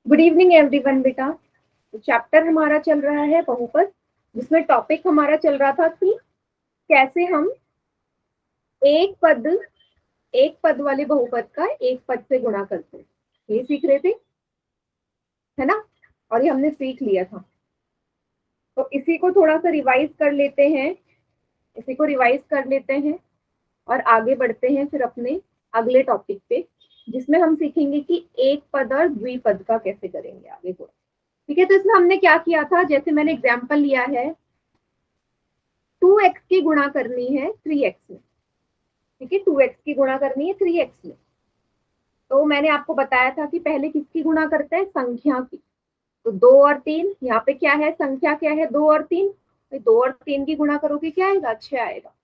Good evening everyone बेटा। तो chapter हमारा चल रहा है बहुपद, जिसमें टॉपिक हमारा चल रहा था कि कैसे हम एक पद वाले बहुपद का एक पद से गुणा करते हैं, ये सीख रहे थे, है ना। और ये हमने सीख लिया था, तो इसी को थोड़ा सा रिवाइज कर लेते हैं, और आगे बढ़ते हैं फिर अपने अगले टॉपिक पे, जिसमें हम सीखेंगे कि एक पद और द्विपद का कैसे करेंगे आगे को। ठीक है, तो इसमें हमने क्या किया था, जैसे मैंने एग्जाम्पल लिया है 2x की गुणा करनी है 3x में। ठीक है, 2x की गुणा करनी है 3x में, तो मैंने आपको बताया था कि पहले किसकी गुणा करते हैं, संख्या की। तो 2 और 3, यहाँ पे क्या है, संख्या क्या है, 2 और 3, 2 और 3 की गुणा करोगे क्या आएगा, 6 आएगा।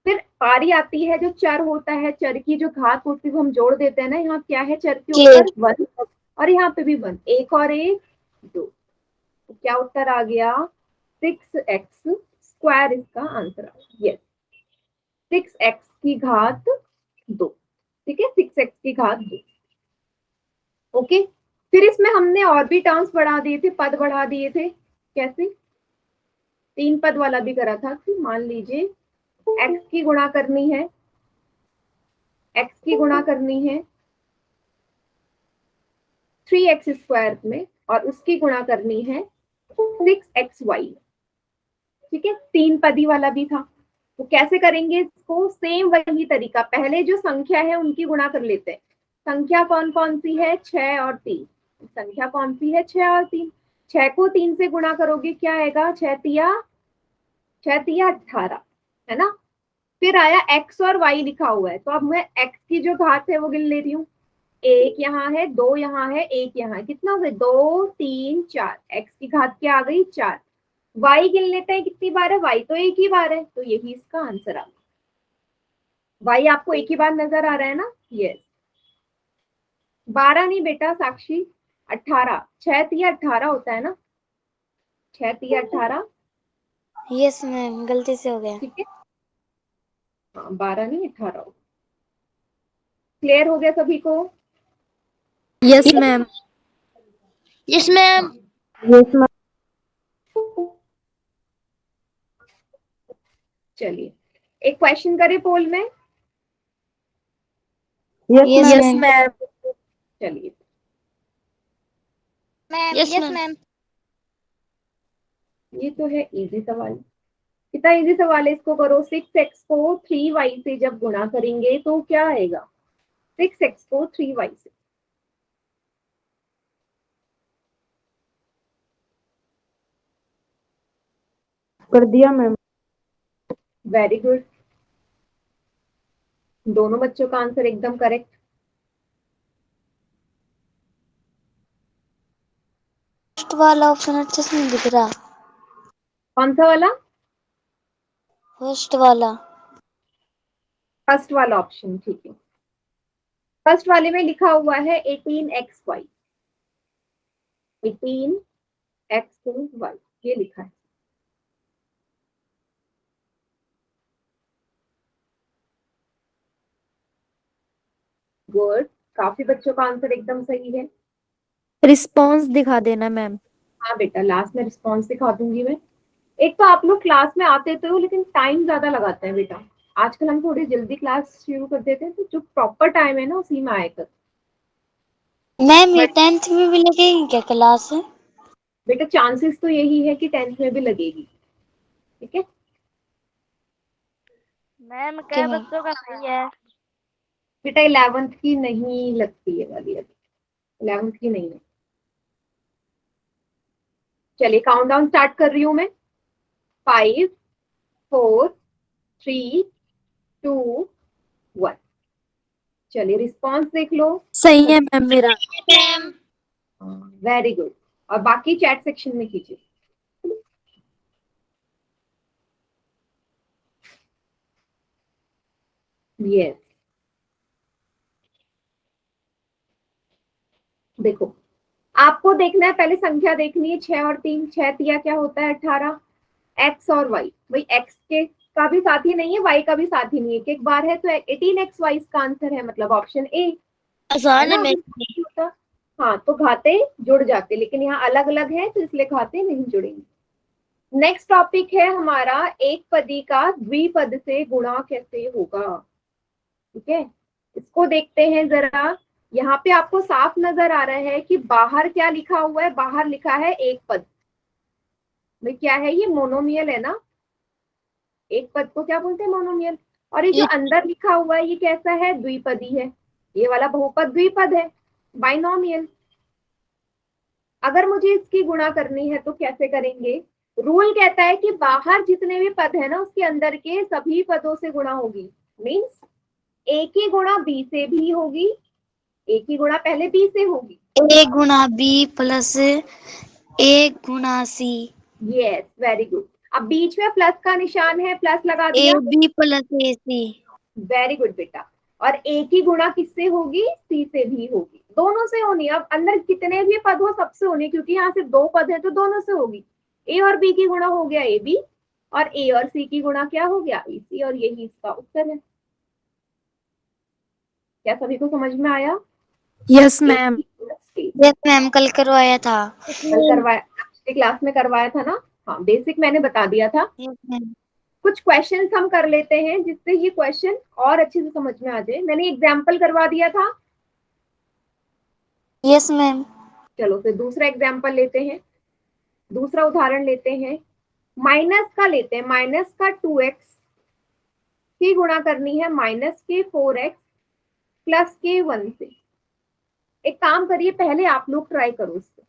फिर पारी आती है, जो चर होता है, चर की जो घात होती है वो हम जोड़ देते हैं ना, यहाँ क्या है चर के ऊपर 1, और यहाँ पे भी 1, 1 और 1 2, तो क्या उत्तर आ गया, 6x स्क्वायर इसका आंसर आ गया। यस, 6x की घात 2। ठीक है, 6x की घात 2। ओके, फिर इसमें हमने और भी टर्म्स बढ़ा दिए थे, पद बढ़ा दिए थे। कैसे, 3 पद वाला भी करा था कि मान लीजिए x की गुणा करनी है, 3x स्क्वायर में, और उसकी गुणा करनी है 6xy। ठीक है, 3 पदी वाला भी था, तो कैसे करेंगे इसको, सेम वही तरीका, पहले जो संख्या है उनकी गुणा कर लेते हैं। संख्या कौन कौन सी है, 6 और 3। संख्या कौन सी है, 6 और 3। 6 को 3 से गुणा करोगे क्या आएगा, 6 तिया 18, है ना। फिर आया x और y लिखा हुआ है, तो अब मैं x की जो घात है वो गिन ले रही हूँ। 1 यहाँ है, 2 यहाँ है, 1 यहाँ है, कितना हो गया, 2 3 4, x की घात क्या आ गई, 4। y गिन लेते हैं कितनी बार है, y तो एक ही बार है, तो यही इसका आंसर आ गया। y आपको एक ही बार नजर आ रहा है ना, यस। 12 नहीं बेटा साक्षी, 18, 6 तिया 18 होता है ना, 6 तिया 18। यस मैम, गलती से हो गया। ठीक है, हाँ 12 नहीं 18 हो। क्लियर हो गया सभी को, यस मैम। Yes ma'am. चलिए एक क्वेश्चन करें पोल में। Yes ma'am. चलिए, यस मैम। ये तो है इजी सवाल, कितना इजी सवाल है, इसको करो। 6x को 3y से जब गुणा करेंगे तो क्या आएगा, 6x को 3y से। कर दिया मैम। वेरी गुड, दोनों बच्चों का आंसर एकदम करेक्ट। फर्स्ट वाला ऑप्शन अच्छे से नहीं दिख रहा। कौन सा वाला, फर्स्ट वाला। फर्स्ट वाला ऑप्शन, ठीक है। फर्स्ट वाले में लिखा हुआ है 18xy, 18xy ये लिखा है। गुड, काफी बच्चों का आंसर एकदम सही है। रिस्पॉन्स दिखा देना मैम। हाँ बेटा, लास्ट में रिस्पॉन्स दिखा दूंगी मैं। एक तो आप लोग क्लास में आते तो लेकिन टाइम ज्यादा लगाते हैं बेटा, आजकल हम थोड़ी जल्दी क्लास शुरू कर देते हैं, तो जो प्रॉपर टाइम है ना उसी में आए कर। मैम ये 10th में भी लगेगी क्या क्लास है? बेटा चांसेस तो यही है कि 10th में भी लगेगी, ठीक है। मैम क्या बच्चों का सही है? बेटा 11th की नहीं लगती है वाली, अभी 11th की नहीं है। चलिए काउंट डाउन स्टार्ट कर रही हूँ मैं, 5 4 3 2 1। चलिए रिस्पॉन्स देख लो। सही है मैम मेरा। वेरी गुड, और बाकी चैट सेक्शन में कीजिए। यस, देखो आपको देखना है, पहले संख्या देखनी है, 6 और 3, 6 तिया क्या होता है 18, एक्स और वाई, भाई एक्स के का भी साथी नहीं है, वाई का भी साथी नहीं है, एक बार है, तो 18xy इसका आंसर है, मतलब ऑप्शन ए, आसान है है मैम। ना। हाँ, तो घाते जुड़ जाते, लेकिन यहाँ अलग अलग है तो इसलिए घाते नहीं जुड़ेंगे। नेक्स्ट टॉपिक है हमारा एक पदी का द्विपद से गुणा कैसे होगा। ठीक है, इसको देखते हैं जरा। यहाँ पे आपको साफ नजर आ रहा है कि बाहर क्या लिखा हुआ है, बाहर लिखा है एक पद। भाई क्या है ये, मोनोमियल है ना, एक पद को क्या बोलते हैं, मोनोमियल। और ये जो अंदर लिखा हुआ है ये कैसा है, द्विपदी है, ये वाला बहुपद द्विपद है, बाइनोमियल। अगर मुझे इसकी गुणा करनी है तो कैसे करेंगे, रूल कहता है कि बाहर जितने भी पद है ना उसके अंदर के सभी पदों से गुणा होगी। मीन्स ए की गुणा बी से भी होगी, ए की गुणा पहले बी से होगी। ए गुणा बी प्लस ए गुणा सी। Yes, very good. अब बीच में प्लस का निशान है, प्लस लगा ए दिया। बी प्लस ए सी। वेरी गुड बेटा। और ए की गुणा किससे होगी, सी से भी होगी, दोनों से होनी। अब अंदर कितने भी पद हो सबसे होनी, क्योंकि यहाँ सिर्फ दो पद है तो दोनों से होगी। ए और बी की गुणा हो गया ए बी, और ए और सी की गुणा क्या हो गया, ए सी, और यही इसका उत्तर है। क्या सभी को समझ में आया? Yes ma'am. यस मैम, कल करवाया था। कल करवाया, पिछली क्लास में करवाया था ना। हाँ, बेसिक मैंने बता दिया था। Yes ma'am. कुछ क्वेश्चंस हम कर लेते हैं जिससे ये क्वेश्चन और अच्छे से समझ में आ जाए। मैंने एग्जाम्पल करवा दिया था। Yes ma'am. चलो फिर दूसरा एग्जाम्पल लेते हैं, दूसरा उदाहरण लेते हैं। माइनस का लेते हैं, माइनस का 2x की गुणा करनी है माइनस के 4x प्लस के 1 से। एक काम करिए, पहले आप लोग ट्राई करो इसको,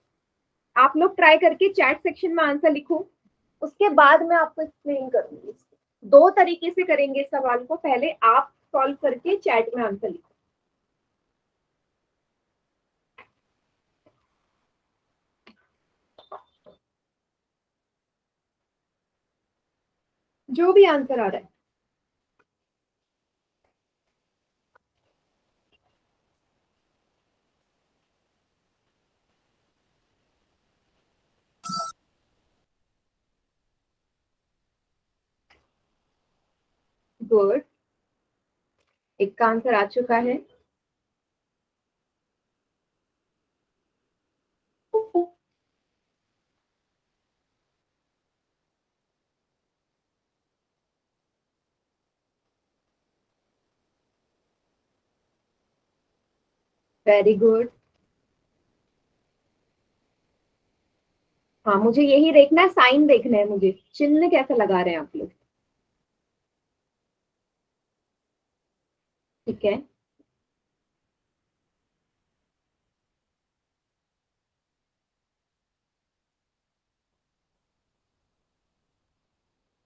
आप लोग ट्राई करके चैट सेक्शन में आंसर लिखो, उसके बाद मैं आपको एक्सप्लेन करूंगी। दो तरीके से करेंगे इस सवाल को, पहले आप सॉल्व करके चैट में आंसर लिखो। जो भी आंसर आ रहा है। गुड, एक का आंसर आ चुका है। Very good. हाँ, मुझे यही देखना है, साइन देखना है मुझे, चिन्ह कैसे लगा रहे हैं आप लोग। ठीक है,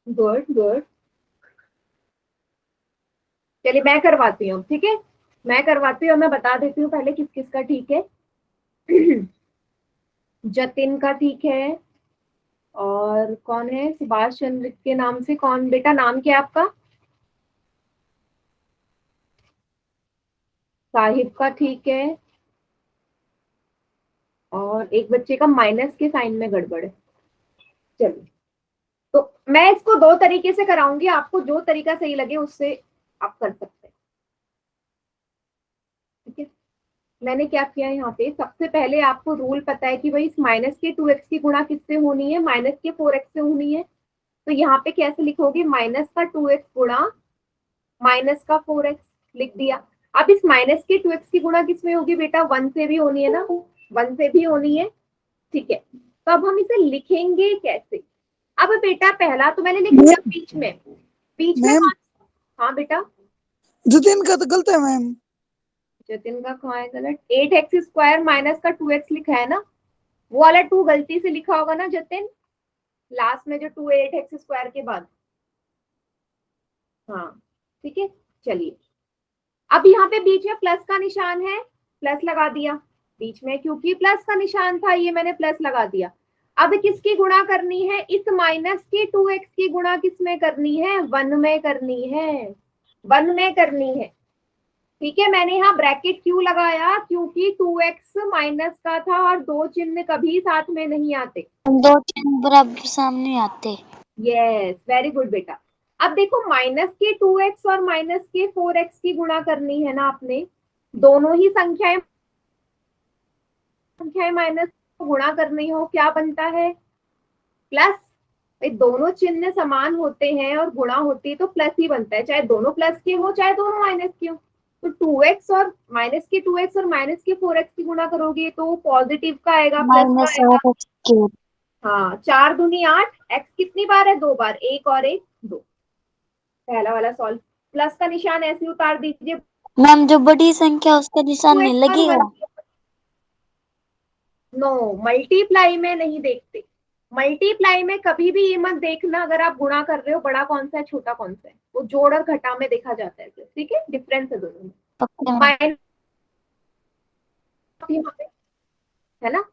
गुड गुड। चलिए मैं करवाती हूँ, ठीक है, मैं करवाती हूँ। मैं बता देती हूँ पहले किस किस का ठीक है। जतिन का ठीक है, और कौन है, सुभाष चंद्र के नाम से कौन, बेटा नाम क्या है आपका? साहिब का ठीक है, और एक बच्चे का माइनस के साइन में गड़बड़ है। चलिए, तो मैं इसको दो तरीके से कराऊंगी, आपको जो तरीका सही लगे उससे आप कर सकते हैं। ठीक है, मैंने क्या किया यहाँ पे, सबसे पहले आपको रूल पता है कि भाई इस माइनस के 2x की गुणा किससे होनी है, माइनस के 4x से होनी है। तो यहाँ पे कैसे लिखोगे, माइनस का 2x गुणा माइनस का 4x, लिख दिया। अब इस माइनस के 2x की गुणा किसमें होगी बेटा, 1 से भी होनी है ना, 1 से भी होनी है। ठीक है, तो अब हम इसे लिखेंगे कैसे। अब बेटा पहला तो मैंने लिख दिया बीच में, बीच में। हाँ बेटा, जतिन का तो गलत है मैम। जतिन का कहाँ है गलत, 8x स्क्वायर माइनस का 2x लिखा है ना, वो वाला 2 गलती से लिखा होगा ना जतिन, लास्ट में जो 2 8x स्क्वायर के बाद। हाँ ठीक है, चलिए। अब यहाँ पे बीच में प्लस का निशान है, प्लस लगा दिया बीच में, क्योंकि प्लस का निशान था ये मैंने प्लस लगा दिया। अब किसकी गुणा करनी है, इस माइनस के 2x की गुणा किसमें करनी है, 1 में करनी है, 1 में करनी है। ठीक है, मैंने यहाँ ब्रैकेट क्यों लगाया, क्योंकि 2x माइनस का था और दो चिन्ह कभी साथ में नहीं आते, दो चिन्ह बराबर सामने आते। यस, वेरी गुड बेटा। अब देखो, माइनस के 2x और माइनस के 4x की गुणा करनी है ना आपने, दोनों ही संख्याएं संख्याएं माइनस को गुणा करनी हो क्या बनता है? प्लस। भाई दोनों चिन्ह समान होते हैं और गुणा होती है तो प्लस ही बनता है, चाहे दोनों प्लस के हो चाहे दोनों माइनस के हो। तो 2x और माइनस के 2x और माइनस के 4x की गुणा करोगे तो पॉजिटिव का आएगा, प्लस का माइनस आएगा। 8 क्यूब। हाँ, 4 दूनी 8, x कितनी बार है? 2 बार, 1 और 1 2। पहला वाला सॉल्व। प्लस का निशान ऐसे उतार दीजिए, मैम जो बड़ी संख्या उसका निशान नहीं 2x और लगेगा। 1। नो, मल्टीप्लाई में नहीं देखते। मल्टीप्लाई में कभी भी ये मत देखना अगर आप गुणा कर रहे हो बड़ा कौन सा है छोटा कौन सा है, वो जोड़ और घटा में देखा जाता है, ठीक है? डिफरेंस है दोनों में। पक्का मैम। माइनस यहाँ पे है ना,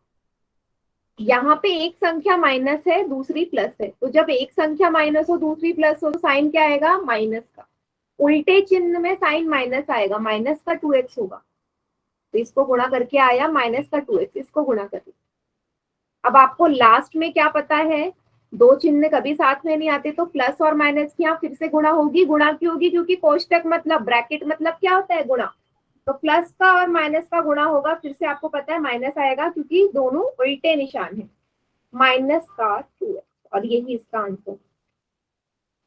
यहाँ पे एक संख्या माइनस है दूसरी प्लस है, तो जब एक संख्या माइनस हो दूसरी प्लस हो तो साइन क्या आएगा? माइनस का। उल्टे चिन्ह में साइन माइनस आएगा, माइनस का 2x होगा, तो इसको गुणा करके आया माइनस का 2x, इसको गुणा करिए। अब आपको लास्ट में क्या पता है, दो चिन्ह कभी साथ में नहीं आते, तो प्लस और माइनस की यहाँ फिर से गुणा होगी। गुणा क्यों होगी? क्योंकि कोष्टक मतलब ब्रैकेट मतलब क्या होता है? गुणा। तो प्लस का और माइनस का गुणा होगा, फिर से आपको पता है माइनस आएगा क्योंकि दोनों उल्टे निशान है। माइनस का 2x, और यही इसका आंसर।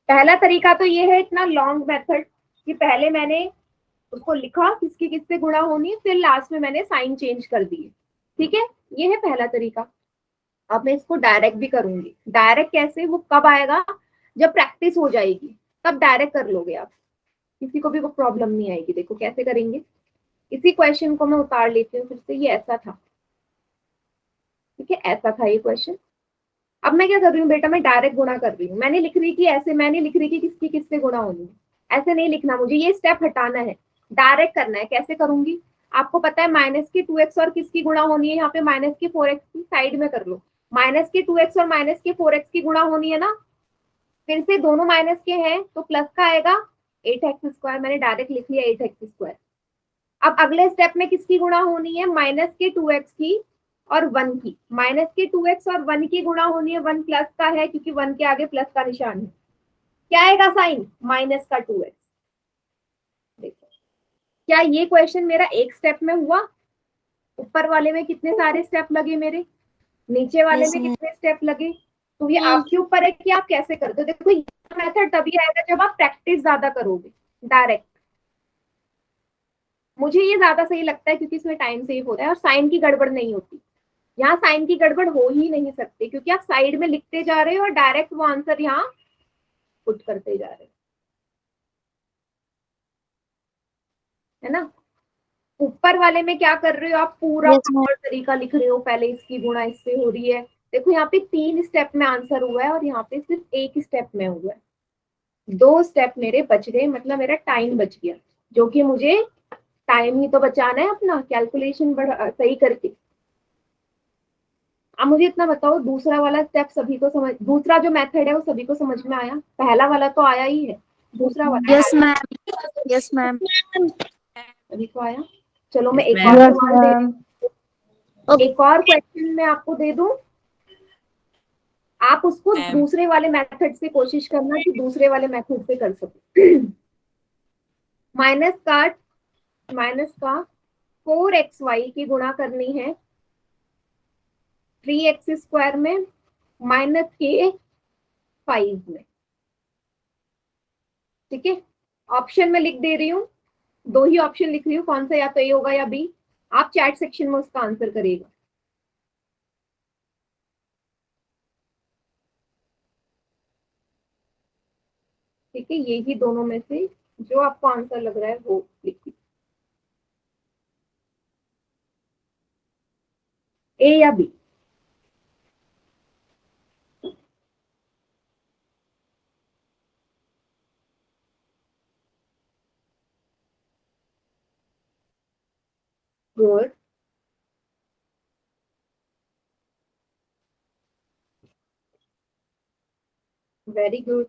पहला तरीका तो ये है, इतना लॉन्ग मेथड कि पहले मैंने उसको लिखा किसकी किससे गुणा होनी है, फिर लास्ट में मैंने साइन चेंज कर दिए, ठीक है? ये है पहला तरीका। अब मैं इसको डायरेक्ट भी करूंगी। डायरेक्ट कैसे? वो कब आएगा? जब प्रैक्टिस हो जाएगी तब डायरेक्ट कर लोगे आप, किसी को भी वो प्रॉब्लम नहीं आएगी। देखो कैसे करेंगे। इसी क्वेश्चन को मैं उतार लेती हूँ फिर से। ये ऐसा था, ठीक है? ऐसा था ये क्वेश्चन। अब मैं क्या कर रही हूँ बेटा, मैं डायरेक्ट गुणा कर रही हूँ। मैंने लिख रही कि ऐसे, मैंने लिख रही कि किसकी किससे गुणा होनी है, ऐसे नहीं लिखना मुझे, ये स्टेप हटाना है, डायरेक्ट करना है। कैसे करूंगी? आपको पता है माइनस के 2x और किसकी गुणा होनी है? यहाँ पे माइनस के 4x की, साइड में कर लो। माइनस के 2x और माइनस के 4x की गुणा होनी है ना, फिर से दोनों माइनस के हैं तो प्लस का आएगा 8x²। मैंने डायरेक्ट लिख लिया 8x²। अब अगले स्टेप में किसकी गुणा होनी है? माइनस के 2x की और 1 की। माइनस के 2x और 1 की गुणा होनी है, 1 प्लस का है क्योंकि 1 के आगे प्लस का निशान है। क्या आएगा साइन? माइनस का 2x। देखो क्या ये क्वेश्चन मेरा एक स्टेप में हुआ? ऊपर वाले में कितने सारे स्टेप लगे मेरे, नीचे वाले में कितने स्टेप लगे? तो ये आपके ऊपर है कि आप कैसे करते हो। देखो ये मेथड तभी आएगा जब आप प्रैक्टिस ज्यादा करोगे। डायरेक्ट मुझे ये ज्यादा सही लगता है क्योंकि इसमें टाइम सेव होता है और साइन की गड़बड़ नहीं होती। यहाँ साइन की गड़बड़ हो ही नहीं सकती क्योंकि आप साइड में लिखते जा रहे हो और डायरेक्ट वो आंसर यहाँ पुट करते जा रहे हो, है ना? ऊपर वाले में क्या कर रहे हो आप? पूरा प्रॉपर तरीका लिख रहे हो, पहले इसकी गुणा इससे हो रही है। देखो यहाँ पे 3 स्टेप में आंसर हुआ है और यहाँ पे सिर्फ 1 स्टेप में हुआ है। 2 स्टेप मेरे बच गए, मतलब मेरा टाइम बच गया, जो कि मुझे टाइम ही तो बचाना है अपना, कैलकुलेशन सही करके। अब मुझे इतना बताओ, दूसरा वाला स्टेप सभी को समझ, दूसरा जो मेथड है वो सभी को समझ में आया? पहला वाला तो आया ही है, दूसरा वाला यस मैम, यस मैम। सभी को आया? चलो मैं एक और सवाल दे दूं, एक और क्वेश्चन मैं आपको दे दूं, आप उसको दूसरे वाले मेथड से कोशिश करना कि दूसरे वाले मेथड से कर सको। माइनस का 4xy की गुणा करनी है 3x² में माइनस के 5 में, ठीक है? ऑप्शन में लिख दे रही हूँ, 2 ही ऑप्शन लिख रही हूँ, कौन सा, या तो ए होगा या बी। आप चैट सेक्शन में उसका आंसर करिएगा। ठीक है, यही दोनों में से जो आपको आंसर लग रहा है वो लिखिए, ए या बी। Good, very good.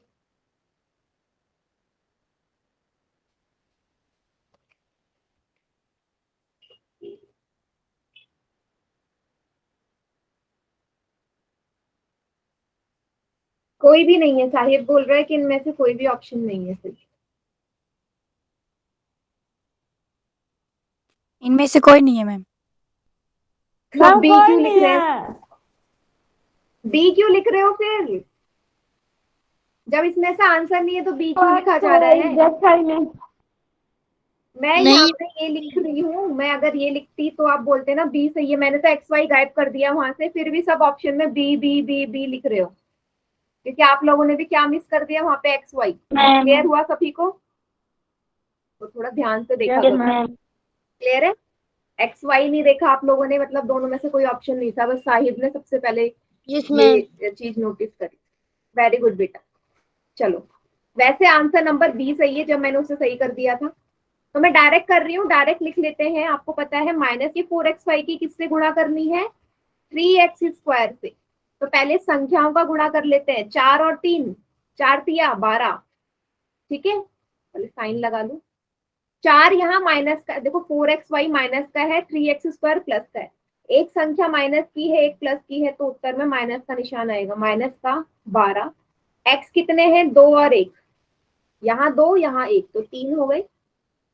कोई भी नहीं है, साहिब बोल रहा है कि इनमें से कोई भी ऑप्शन नहीं है सही। इनमें से कोई नहीं है मैम। सब बी क्यों लिख रहे हैं? बी क्यों लिख रहे हो फिर? जब इसमें से आंसर नहीं है तो बी क्यों लिखा जा रहा है? मैं यहाँ नहीं पे ये लिख रही हूँ, मैं अगर ये लिखती तो आप बोलते ना बी सही है, मैंने तो एक्स वाई गायब कर दिया वहां से, फिर भी सब ऑप्शन में बी बी बी बी लिख रहे हो, क्योंकि आप लोगों ने भी क्या मिस कर दिया वहां पे, एक्स वाई। क्लियर हुआ सभी को? तो थोड़ा ध्यान से देखा करो। मैम। क्लियर है? एक्स वाई नहीं देखा आप लोगों ने, मतलब दोनों में से कोई ऑप्शन नहीं था, बस साहिब ने सबसे पहले यस मैम। ये चीज नोटिस करी। वेरी गुड बेटा। चलो, वैसे आंसर नंबर बी सही है, जब मैंने उसे सही कर दिया था। तो मैं डायरेक्ट कर रही हूँ, डायरेक्ट लिख लेते हैं। आपको पता है माइनस ये 4xy की किससे गुणा करनी है? 3x स्क्वायर से। तो पहले संख्याओं का गुणा कर लेते हैं, 4 और 3, 4 तिया 12। ठीक है, पहले साइन लगा लूं। 4 यहाँ माइनस का, देखो 4xy माइनस का है, 3x स्क्वायर प्लस का है। एक संख्या माइनस की है, एक प्लस की है, तो उत्तर में माइनस का निशान आएगा, माइनस का 12। x कितने हैं? 2 और 1, यहाँ 2 यहाँ 1, तो 3 हो गए।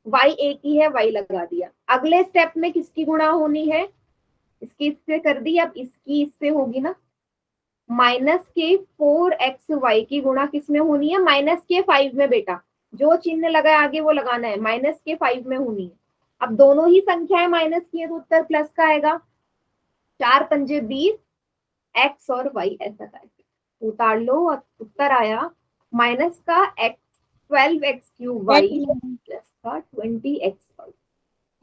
y एक ही है, y लगा दिया। अगले स्टेप में किसकी गुणा होनी है? इसकी इससे कर दी, अब इसकी इससे होगी ना। माइनस के 4xy की गुणा किसमें होनी है? माइनस के 5 में बेटा, जो चिन्ह लगा है आगे वो लगाना है, माइनस के 5 में होनी है। अब दोनों ही संख्याएं माइनस की है तो उत्तर प्लस का आएगा। 4 पंजे 20, x और y ऐसा करके उतार लो, और उत्तर आया माइनस का x 12x³ y प्लस का 20x।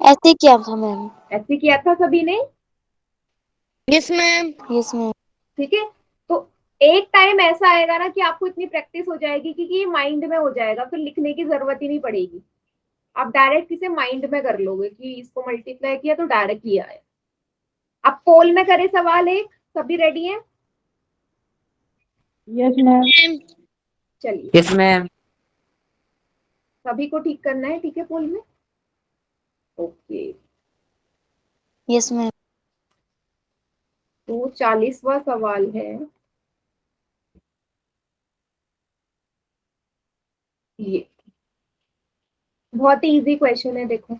ऐसे क्या था मैम? ऐसे किया था सभी ने? Yes ma'am. Yes ma'am. ठीक है, तो एक टाइम ऐसा आएगा ना कि आपको इतनी प्रैक्टिस हो जाएगी कि ये माइंड में हो जाएगा, फिर लिखने की जरूरत ही नहीं पड़ेगी। आप डायरेक्ट इसे माइंड में कर लोगे कि इसको मल्टीप्लाई किया तो डायरेक्ट ही आया। अब पोल में करे सवाल एक, सभी रेडी हैं? Yes ma'am. चलिए, यस मैम। सभी को ठीक करना है, ठीक है पोल में? Okay, yes ma'am. तो 40वां सवाल है ये, बहुत ही इजी क्वेश्चन है। देखो,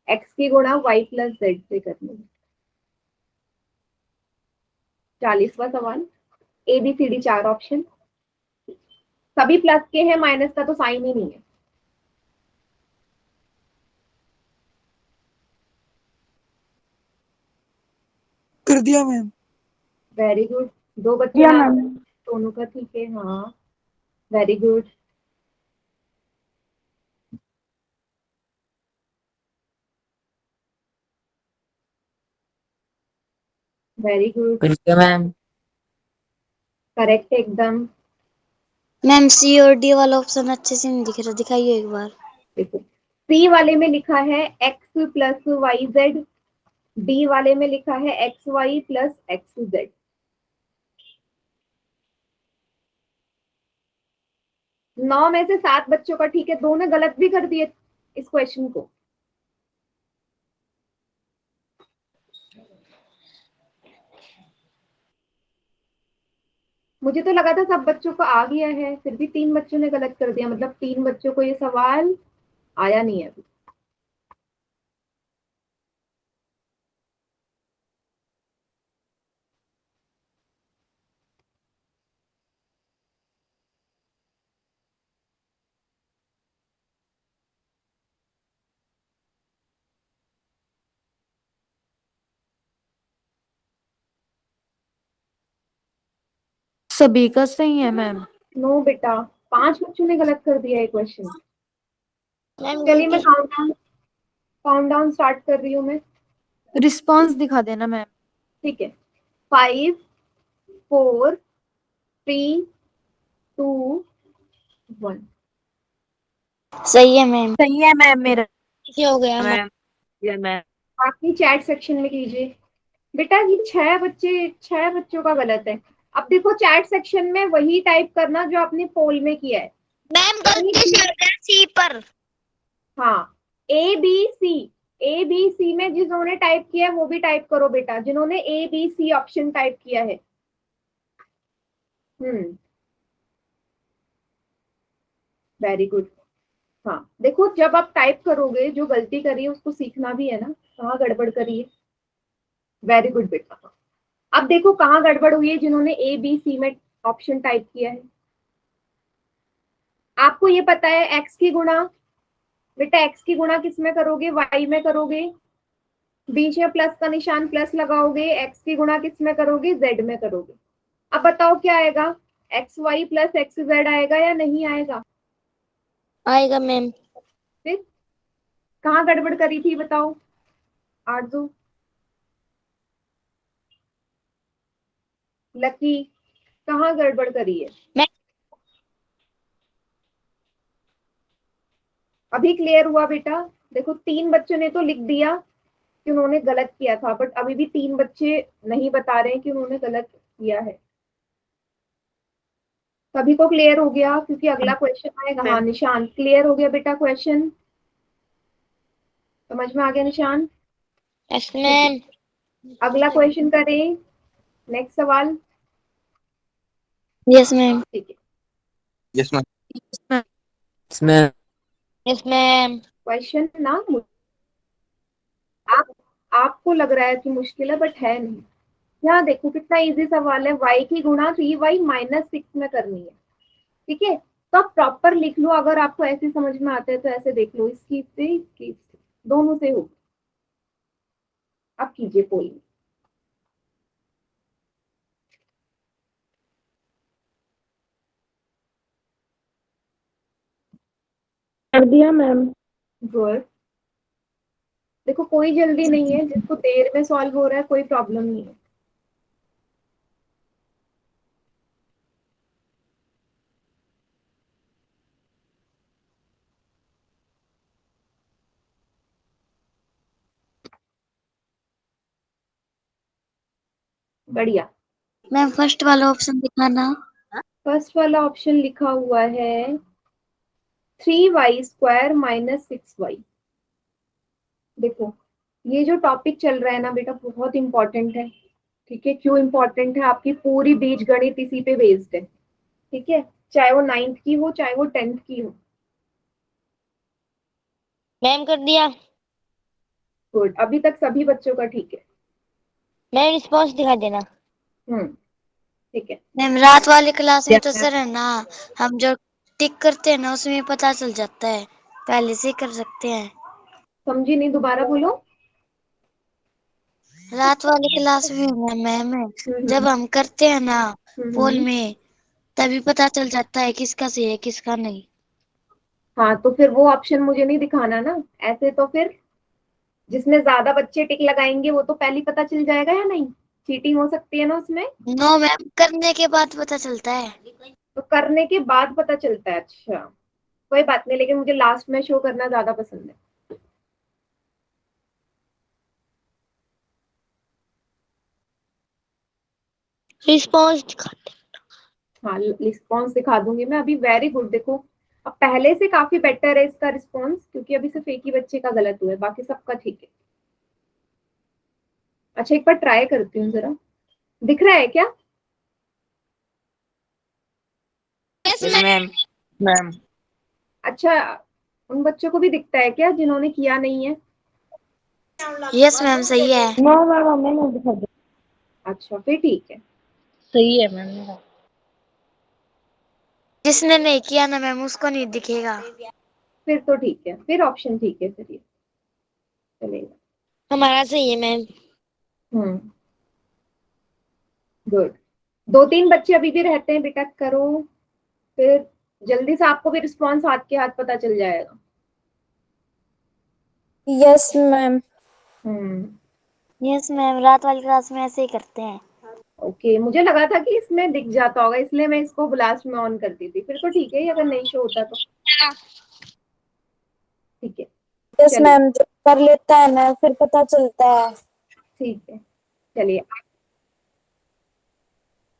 x की गुणा y प्लस जेड से करनी है। 40वां सवाल, ABCD 4 ऑप्शन, सभी प्लस के हैं, माइनस का तो साइन ही नहीं है। कर दिया मैम। वेरी गुड, 2 बच्चों किया ने मैम। दोनों का ठीक है, हाँ वेरी गुड। वेरी गुड, कर दिया मैम। करेक्ट एकदम। मैम सी और डी वाला ऑप्शन अच्छे से नहीं दिख रहा, दिखाइए एक बार। देखो, सी वाले में लिखा है x plus Y Z, D वाले में लिखा है X Y plus X Z. 9 में से 7 बच्चों का ठीक है, 2 ने गलत भी कर दिए इस क्वेश्चन को। मुझे तो लगा था सब बच्चों को आ गया है, फिर भी 3 बच्चों ने गलत कर दिया, मतलब 3 बच्चों को ये सवाल आया नहीं है अभी। सभी का सही है मैम। नो बेटा, 5 बच्चों ने गलत कर दिया है क्वेश्चन। मैम चलिए मैं गलती। काउंट डाउन स्टार्ट कर रही हूँ मैं। रिस्पांस दिखा देना मैम। ठीक है, 5 4 3 2 1। सही है मैम। सही है मैम मेरा। क्या हो गया मैम? मैम या मैम। बाकी चैट सेक्शन में कीजिए। बेटा ये 6 बच्चों का गलत है। अब देखो चैट सेक्शन में वही टाइप करना जो आपने पोल में किया है। मैम गलती से हो गया सी पर। हाँ, ए बी सी में जिन्होंने टाइप किया है वो भी टाइप करो बेटा, जिन्होंने ABC ऑप्शन टाइप किया है। Very good. हाँ देखो, जब आप टाइप करोगे जो गलती करी है उसको सीखना भी है ना, कहाँ गड़बड़ करी है। वेरी गुड बेटा। अब देखो कहाँ गड़बड़ हुई है, जिन्होंने ए बी सी में ऑप्शन टाइप किया है। आपको ये पता है एक्स की गुणा, बेटा एक्स की गुणा किस में करोगे, वाई में करोगे, बीच में प्लस का निशान प्लस लगाओगे, एक्स की गुणा किस में करोगे, जेड में करोगे। अब बताओ क्या आएगा, X Y plus X Z आएगा या नहीं आएगा? आएगा मैम। फिर कहाँ गड़बड़ करी थी बताओ आरजू, लकी, कहाँ गड़बड़ करी है? मैं अभी क्लियर हुआ बेटा? देखो 3 बच्चों ने तो लिख दिया कि उन्होंने गलत किया था, बट अभी भी 3 बच्चे नहीं बता रहे हैं कि उन्होंने गलत किया है। सभी को क्लियर हो गया? क्योंकि अगला क्वेश्चन आएगा। हाँ निशान, क्लियर हो गया बेटा क्वेश्चन? समझ में आ गया निशान? Yes ma'am. अगला क्वेश्चन करें, नेक्स्ट सवाल। Yes ma'am. ठीक है, yes ma'am. Ma'am. Yes ma'am. Yes ma'am. Question ना आप आपको लग रहा है कि मुश्किल है, बट है नहीं। यहाँ देखो कितना इजी सवाल है, y की गुणा 3y माइनस 6 में करनी है। ठीक है, तो आप प्रॉपर लिख लो, अगर आपको ऐसे समझ में आता है तो ऐसे देख लो, इसकी से इसकी से, दोनों से हो। आप कीजिए कोई। कर दिया मैम। गुड। देखो कोई जल्दी नहीं है, जिसको देर में सॉल्व हो रहा है कोई प्रॉब्लम नहीं है। बढ़िया। मैम फर्स्ट वाला ऑप्शन दिखाना। फर्स्ट वाला ऑप्शन लिखा हुआ है 3y² माइनस 6y। देखो ये जो टॉपिक चल रहा है ना बेटा, बहुत इंपॉर्टेंट है। ठीक है, क्यों इंपॉर्टेंट है? आपकी पूरी बीज गणित इसी पे बेस्ड है। ठीक है, चाहे वो 9th की हो चाहे वो 10th की हो। मैम कर दिया। गुड, अभी तक सभी बच्चों का ठीक है। मैम रिस्पॉन्स दिखा देना। ठीक है। मैम रात वाली क्लास में तो सर है ना, हम जो टिक करते हैं ना उसमें पता चल जाता है, पहले से ही कर सकते हैं। समझी नहीं, दोबारा बोलो। रात वाली क्लास में मैम है, जब हम्म हम करते हैं ना पोल हम्म। में, तभी पता चल जाता है किसका सही है किसका नहीं। हाँ तो फिर वो ऑप्शन मुझे नहीं दिखाना ना, ऐसे तो फिर जिसमें ज्यादा बच्चे टिक लगाएंगे वो तो पहले ही पता चल जाएगा या नहीं? चीटिंग हो सकती है ना उसमें? नो मैम, करने के बाद पता चलता है। तो करने के बाद पता चलता है, अच्छा कोई बात नहीं, लेकिन मुझे लास्ट में शो करना ज्यादा पसंद है। रिस्पॉन्स दिखा। हाँ रिस्पॉन्स दिखा दूंगी मैं अभी। Very good. देखो अब पहले से काफी बेटर है इसका रिस्पॉन्स, क्योंकि अभी सिर्फ एक ही बच्चे का गलत हुआ है, बाकी सबका ठीक है। अच्छा एक बार ट्राई करती हूँ जरा, दिख रहा है क्या? Yes ma'am. मैम। अच्छा, उन बच्चों को भी दिखता है क्या जिन्होंने किया नहीं है? यस मैम सही है। नो मैम हमें नहीं दिखा दे। अच्छा फिर ठीक है। सही है मैम मेरा। जिसने नहीं किया ना मैम उसको नहीं दिखेगा। फिर तो ठीक है, फिर ऑप्शन ठीक है, फिर ये चलेगा। हमारा सही है मैम। हम्म, गुड। 2-3 बच्चे अभी भी रहते हैं बेटा, करो फिर, जल्दी से आपको भी रिस्पॉन्स हाथ के हाथ पता चल जाएगा। Yes ma'am. यस मैम, रात वाली क्लास में ऐसे ही करते हैं। ओके, मुझे लगा था कि इसमें दिख जाता होगा, इसलिए मैं इसको लास्ट में ऑन करती थी। फिर तो ठीक है, अगर नहीं शो होता तो ठीक है। यस चलिए मैम, जो कर लेता है ना फिर पता चलता है। ठीक है, चलिए।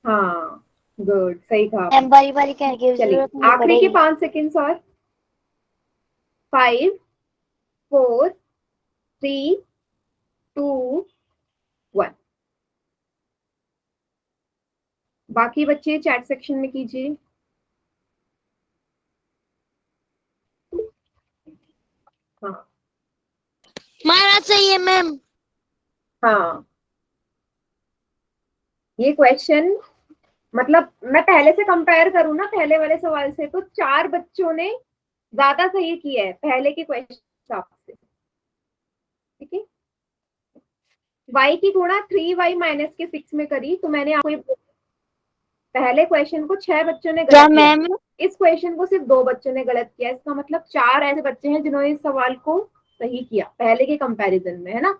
हाँ गुड, सही कहा मैम आपने। बारी बारी कहने की चलिए जरूरत नहीं आखिरी के पड़ेगी। 5 सेकेंड्स और। 5 4 3 2 1। बाकी बच्चे चैट सेक्शन में कीजिए। हाँ हमारा सही है मैम। हाँ ये क्वेश्चन मतलब मैं पहले से कंपेयर करूँ ना पहले वाले सवाल से, तो 4 बच्चों ने ज्यादा सही किया है पहले के क्वेश्चन हिसाब से। ठीक है, y की गुणा 3y माइनस के 6 में करी, तो मैंने आपको पहले क्वेश्चन को 6 बच्चों ने क्या गलत किया, मैम? इस क्वेश्चन को सिर्फ 2 बच्चों ने गलत किया। इसका मतलब 4 ऐसे बच्चे हैं जिन्होंने इस सवाल को सही किया पहले के कंपैरिजन में, है ना।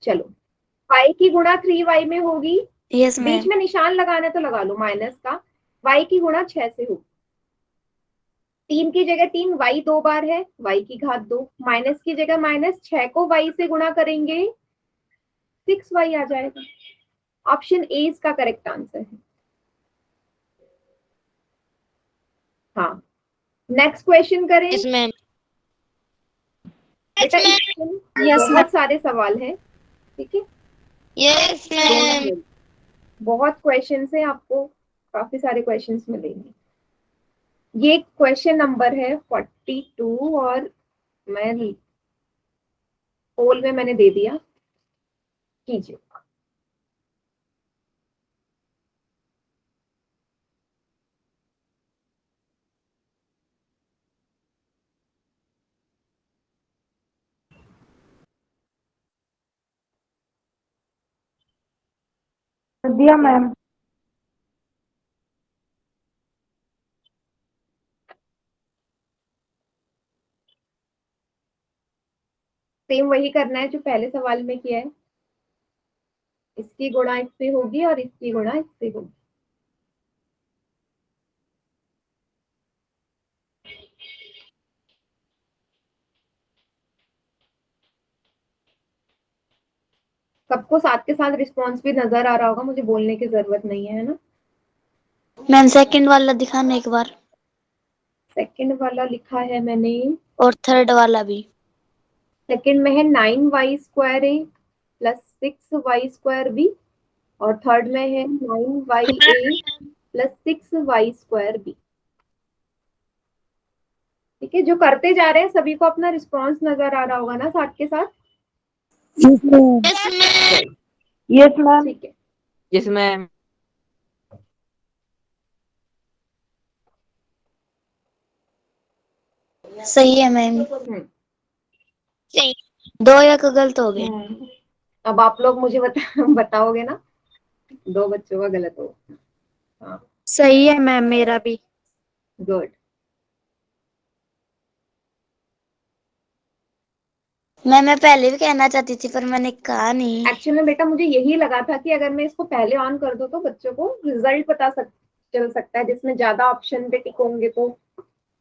चलो, y की गुणा 3y में होगी, यस बीच मैम। में निशान लगाने तो लगा लो माइनस का, y की गुणा 6 से होगी, 3 की जगह 3, y 2 बार है, y की घात 2, माइनस की जगह माइनस, 6 को y से गुणा करेंगे 6y आ जाएगा। ऑप्शन ए इसका करेक्ट आंसर है। हाँ, नेक्स्ट क्वेश्चन करें। Yes ma'am. बेटा इसमें Yes, बहुत सारे सवाल हैं, ठीक है, यस मैम। बहुत क्वेश्चंस हैं, आपको काफी सारे क्वेश्चंस मिलेंगे। ये क्वेश्चन नंबर है 42 और मैं पोल में मैंने दे दिया, कीजिए। दिया मैम। सेम वही करना है जो पहले सवाल में किया है, इसकी गुणा इससे होगी और इसकी गुणा इससे होगी। सबको साथ के साथ रिस्पॉन्स भी नजर आ रहा होगा, मुझे बोलने की जरूरत नहीं है ना। मैम सेकंड वाला दिखाना एक बार, सेकंड वाला लिखा है मैंने, और थर्ड वाला भी। सेकंड में है 9y² a plus 6y² b, और थर्ड में है 9ya प्लस 6y² b। ठीक है, जो करते जा रहे हैं सभी को अपना रिस्पॉन्स नजर आ रहा होगा ना साथ के साथ। Yes ma'am. Yes ma'am. ठीक है, Yes, ma'am. सही है मैम। सही। 2 एक गलत हो गए। अब आप लोग मुझे बताओगे ना, 2 बच्चों का गलत हो। हाँ, सही है मैम, मेरा भी। गुड। मैं पहले भी कहना चाहती थी पर मैंने कहा नहीं। एक्चुअली में बेटा मुझे यही लगा था कि अगर मैं इसको पहले ऑन कर दूं तो बच्चों को रिजल्ट चल सकता है, जिसमें ज्यादा ऑप्शन पे टिक होंगे तो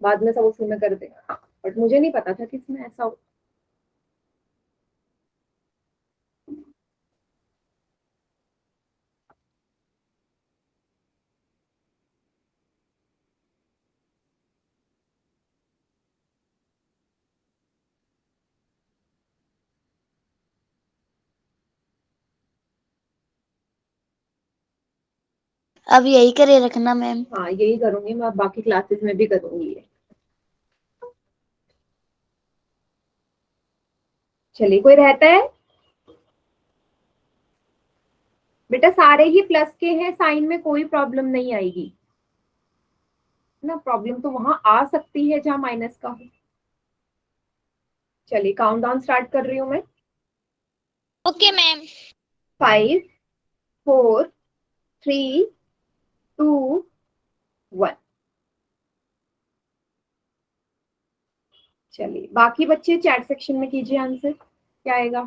बाद में सब उसी में कर देगा, बट मुझे नहीं पता था कि इसमें ऐसा हो। अब यही करे रखना मैम। हाँ, यही करूंगी मैं, बाकी क्लासेस में भी करूंगी ये। चलिए, कोई रहता है बेटा, सारे ही प्लस के हैं, साइन में कोई प्रॉब्लम नहीं आएगी ना। प्रॉब्लम तो वहां आ सकती है जहां माइनस का हो। चलिए, काउंट डाउन स्टार्ट कर रही हूँ मैं। Okay ma'am. 5 4 3 2 1। चलिए, बाकी बच्चे चैट सेक्शन में कीजिए आंसर, क्या आएगा।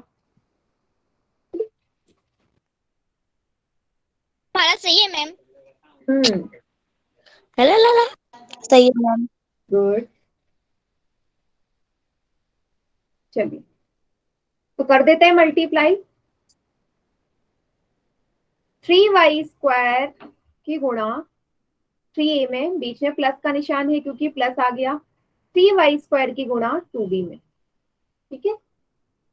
हमारा सही है मैम। ला ला ला। सही है मैम। गुड। चलिए, तो कर देते हैं मल्टीप्लाई। 3y² की गुणा 3a में, बीच में प्लस का निशान है क्योंकि प्लस आ गया, 3y² की गुणा 2b में। ठीक है,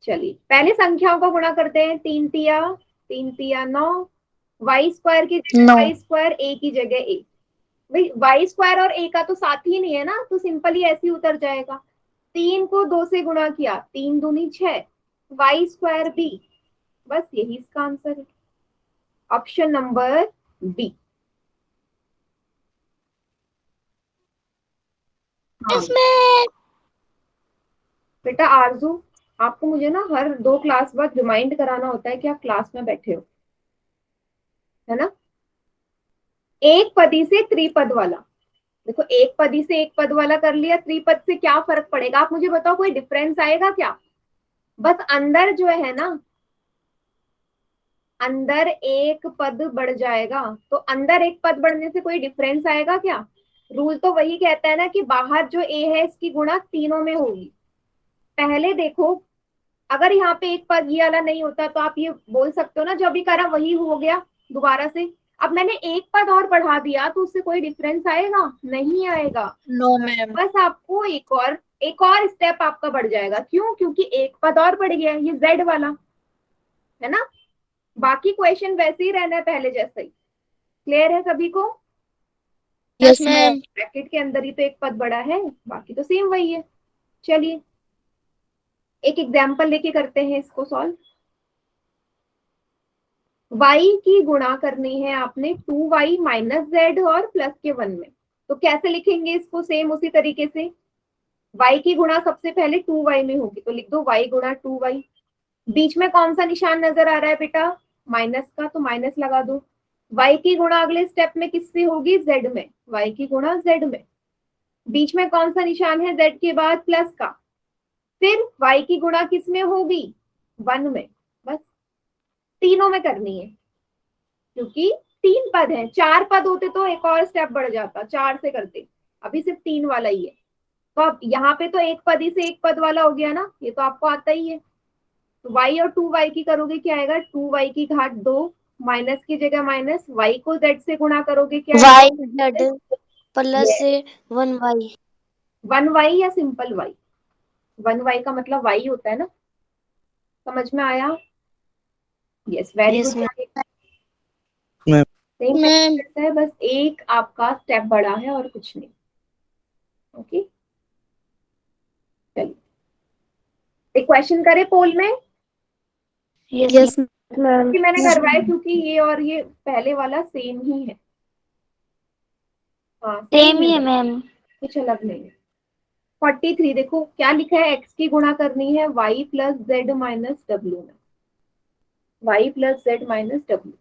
चलिए पहले संख्याओं को गुणा करते हैं। 3 तिया 9, y² की नो। y² a की जगह a। भाई y² और a का तो साथ ही नहीं है ना, तो सिंपली ऐसे ही उतर जाएगा। 3 को 2 से गुणा किया, 3 दूनी 6, y² b, बस यही इसका आंसर है। Option number B. Yes ma'am. बेटा आरजू, आपको मुझे ना हर 2 क्लास बाद रिमाइंड कराना होता है कि आप क्लास में बैठे हो, है ना। एक पदी से त्रिपद वाला, देखो एक पदी से एक पद वाला कर लिया, त्रिपद से क्या फर्क पड़ेगा आप मुझे बताओ, कोई डिफरेंस आएगा क्या? बस अंदर जो है ना, अंदर एक पद बढ़ जाएगा, तो अंदर एक पद बढ़ने से कोई डिफरेंस आएगा क्या? रूल तो वही कहता है ना कि बाहर जो ए है इसकी गुणा तीनों में होगी। पहले देखो, अगर यहाँ पे एक पद ये वाला नहीं होता तो आप ये बोल सकते हो ना जो अभी करा वही हो गया दोबारा से। अब मैंने एक पद और बढ़ा दिया तो उससे कोई डिफरेंस आएगा? नहीं आएगा। No ma'am. बस आपको एक और स्टेप आपका बढ़ जाएगा। क्यों? क्योंकि एक पद और बढ़ गया, ये जेड वाला, है ना। बाकी क्वेश्चन वैसे ही रहना है पहले जैसा ही। क्लियर है सभी को? Yes ma'am. ब्रैकेट के अंदर ही तो एक पद बड़ा है, बाकी तो सेम वही है। चलिए एक एग्जाम्पल लेके करते हैं इसको सॉल्व। y की गुणा करनी है आपने 2y माइनस जेड और प्लस के 1 में, तो कैसे लिखेंगे इसको? सेम उसी तरीके से y की गुणा सबसे पहले 2y में होगी, तो लिख दो y गुणा 2y। बीच में कौन सा निशान नजर आ रहा है बेटा? माइनस का, तो माइनस लगा दो। y की गुणा अगले स्टेप में किससे होगी? z में। y की गुणा z में। बीच में कौन सा निशान है z के बाद? प्लस का। फिर y की गुणा किस में होगी? 1 में। बस तीनों में करनी है, क्योंकि 3 पद हैं। 4 पद होते तो एक और स्टेप बढ़ जाता, 4 से करते, अभी सिर्फ 3 वाला ही है। तो अब यहाँ पे तो एक पद ही से एक पद वाला हो गया ना, ये तो आपको आता ही है। तो y और 2y की करोगे क्या आएगा? 2y की घात 2, माइनस की जगह माइनस, y को z से गुणा करोगे क्या y आएगा? z plus 1y। 1y या सिंपल y? 1y का मतलब y होता है ना, समझ में आया? Yes, very yes good. Ma'am. Same ma'am. करता है, बस एक आपका स्टेप बड़ा है और कुछ नहीं। ओके चलिए एक क्वेश्चन करे पोल में। Yes ma'am. कि मैंने करवाया क्योंकि ये और ये पहले वाला सेम ही है। हाँ सेम ही है मैम। कुछ अलग नहीं है। 43 देखो क्या लिखा है, x की गुणा करनी है y plus Z minus W में। y plus Z minus W.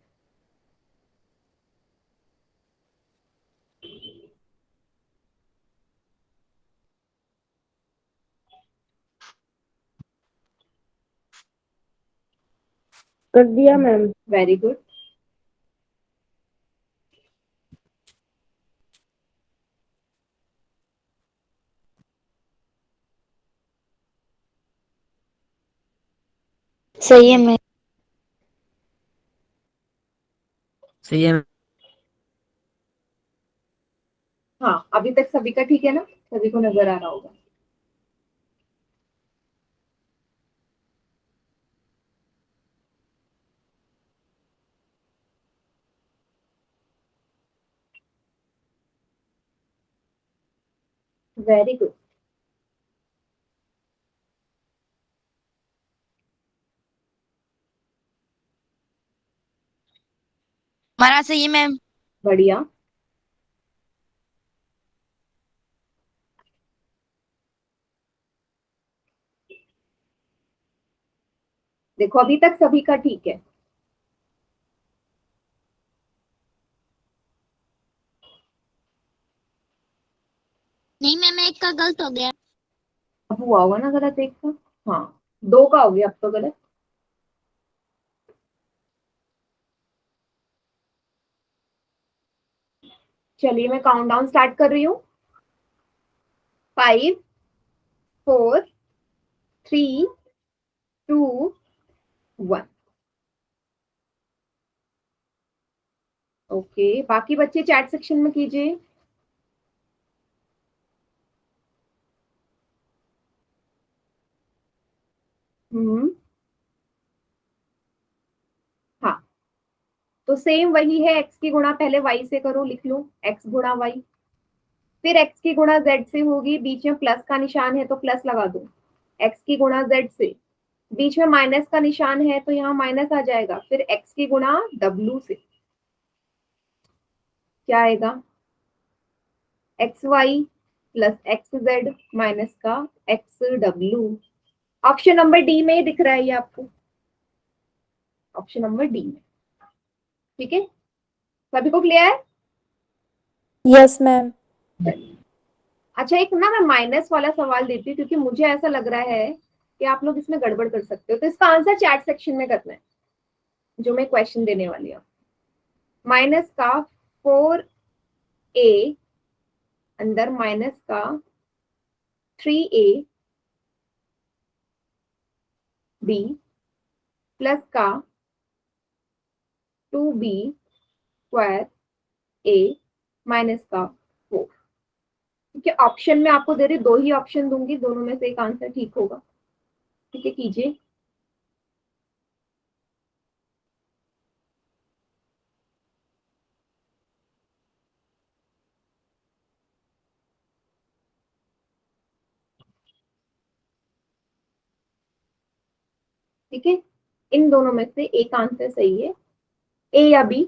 कर दिया मैम। Very good. सही है मैम। सही है। हाँ अभी तक सभी का ठीक है ना, सभी को नजर आ रहा होगा। Very good. हमारा सही है मैम। बढ़िया। देखो अभी तक सभी का ठीक है। नहीं मैम, एक का गलत हो गया। अब हुआ होगा ना गलत एक का। हाँ 2 का हो गया अब तो गलत। चलिए मैं काउंटडाउन स्टार्ट कर रही हूँ। 5 4 3 2 1। ओके बाकी बच्चे चैट सेक्शन में कीजिए। हाँ तो सेम वही है, x की गुणा पहले y से करो, लिख लो x गुणा y। फिर x की गुणा z से होगी, बीच में प्लस का निशान है तो प्लस लगा दो। x की गुणा z से, बीच में माइनस का निशान है तो यहाँ माइनस आ जाएगा, फिर x की गुणा w से क्या आएगा, X Y plus X Z minus का X W. Option number D में ही दिख रहा है ये आपको, ऑप्शन नंबर डी में। ठीक है, सभी को क्लियर है? Yes ma'am. अच्छा, एक ना मैं माइनस वाला सवाल देती हूँ क्योंकि मुझे ऐसा लग रहा है कि आप लोग इसमें गड़बड़ कर सकते हो, तो इसका आंसर चैट सेक्शन में करना है जो मैं क्वेश्चन देने वाली हूँ। माइनस का 4a अंदर माइनस का 3a b प्लस का 2b स्क्वायर a माइनस का 4। ठीक है, ऑप्शन में आपको दे रही, दो ही ऑप्शन दूंगी, दोनों में से एक आंसर ठीक होगा। ठीक है, कीजिए। ठीक है, इन दोनों में से एक आंसर सही है, ए या बी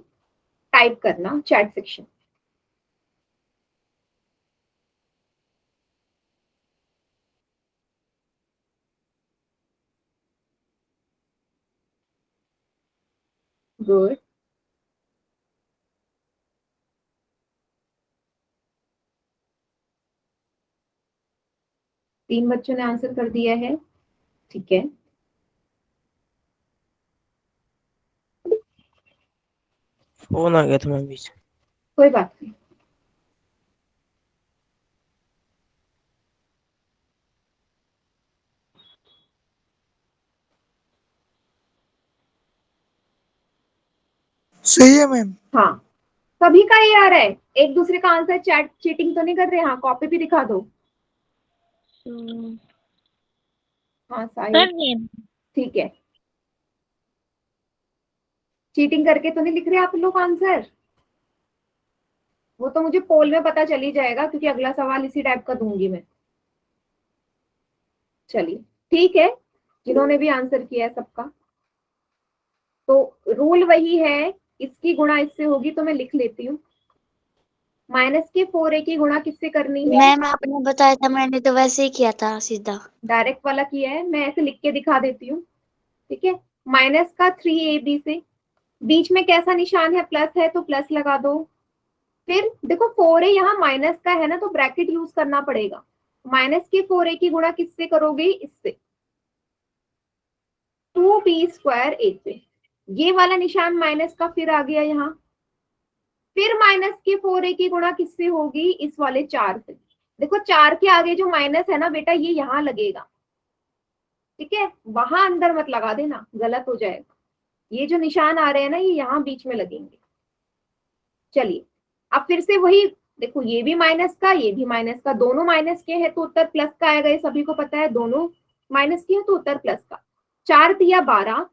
टाइप करना चैट सेक्शन। गुड, तीन बच्चों ने आंसर कर दिया है। ठीक है, फोन आ गया था मैम बीच। कोई बात नहीं। सही है मैम। हाँ, सभी का ये आ रहा है, एक दूसरे का आंसर चैट चीटिंग तो नहीं कर रहे? हाँ, कॉपी भी दिखा दो। हाँ साहिल, ठीक है, चीटिंग करके तो नहीं लिख रहे आप लोग आंसर? वो तो मुझे पोल में पता चल ही जाएगा क्योंकि अगला सवाल इसी टाइप का दूंगी मैं। चलिए ठीक है, जिन्होंने भी आंसर किया है सबका, तो रूल वही है, इसकी गुणा इससे होगी तो मैं लिख लेती हूँ। माइनस के 4a की गुणा किससे करनी है? मैम आपने बताया था, मैंने तो वैसे ही किया था सीधा। डायरेक्ट वाला किया है, मैं ऐसे लिख के दिखा देती हूँ। ठीक है, माइनस का 3ab से, बीच में कैसा निशान है, प्लस है तो प्लस लगा दो। फिर देखो 4a यहाँ माइनस का है ना, तो ब्रैकेट यूज करना पड़ेगा। माइनस के 4a की गुणा किससे करोगे? इससे, 2b स्क्वायर a से। ये वाला निशान माइनस का फिर आ गया यहाँ। फिर माइनस के 4a की गुणा किससे होगी? इस वाले 4 से। देखो 4 के आगे जो माइनस है ना बेटा, ये यहाँ लगेगा। ठीक है, वहां अंदर मत लगा देना, गलत हो जाएगा। ये जो निशान आ रहे हैं ना, ये यहाँ बीच में लगेंगे। चलिए, अब फिर से वही देखो, ये भी माइनस का, ये भी माइनस का, दोनों माइनस के हैं तो उत्तर प्लस का आएगा, ये सभी को पता है। दोनों माइनस की है तो उत्तर प्लस का। 4 तिया 12,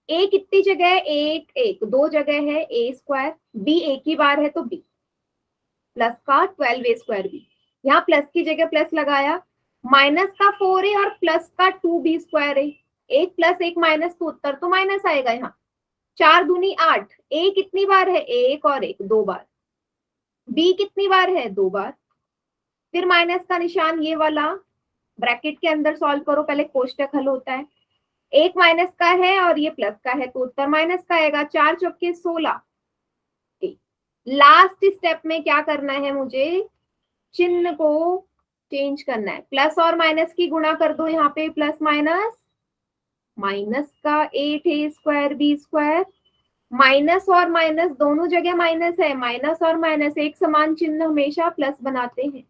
ए कितनी जगह है? एक एक, दो जगह है ए स्क्वायर, बी एक ही बार है तो बी प्लस का 12a स्क्वायर बी। यहाँ प्लस की जगह प्लस लगाया, माइनस का 4a और प्लस का 2b स्क्वायर है। एक प्लस एक माइनस तो उत्तर तो माइनस आएगा यहाँ। 4 दूनी 8, ए कितनी बार है? एक और एक, दो बार। बी कितनी बार है? दो बार। फिर माइनस का निशान ये वाला, ब्रैकेट के अंदर सॉल्व करो, पहले कोष्टक हल होता है। एक माइनस का है और ये प्लस का है तो उत्तर माइनस का आएगा। 4 चौके 16। लास्ट स्टेप में क्या करना है मुझे? चिन्ह को चेंज करना है, प्लस और माइनस की गुणा कर दो। यहाँ पे प्लस माइनस, माइनस का 8a square B square, minus और माइनस दोनों जगह माइनस है, माइनस और माइनस एक समान चिन्ह हमेशा प्लस बनाते हैं।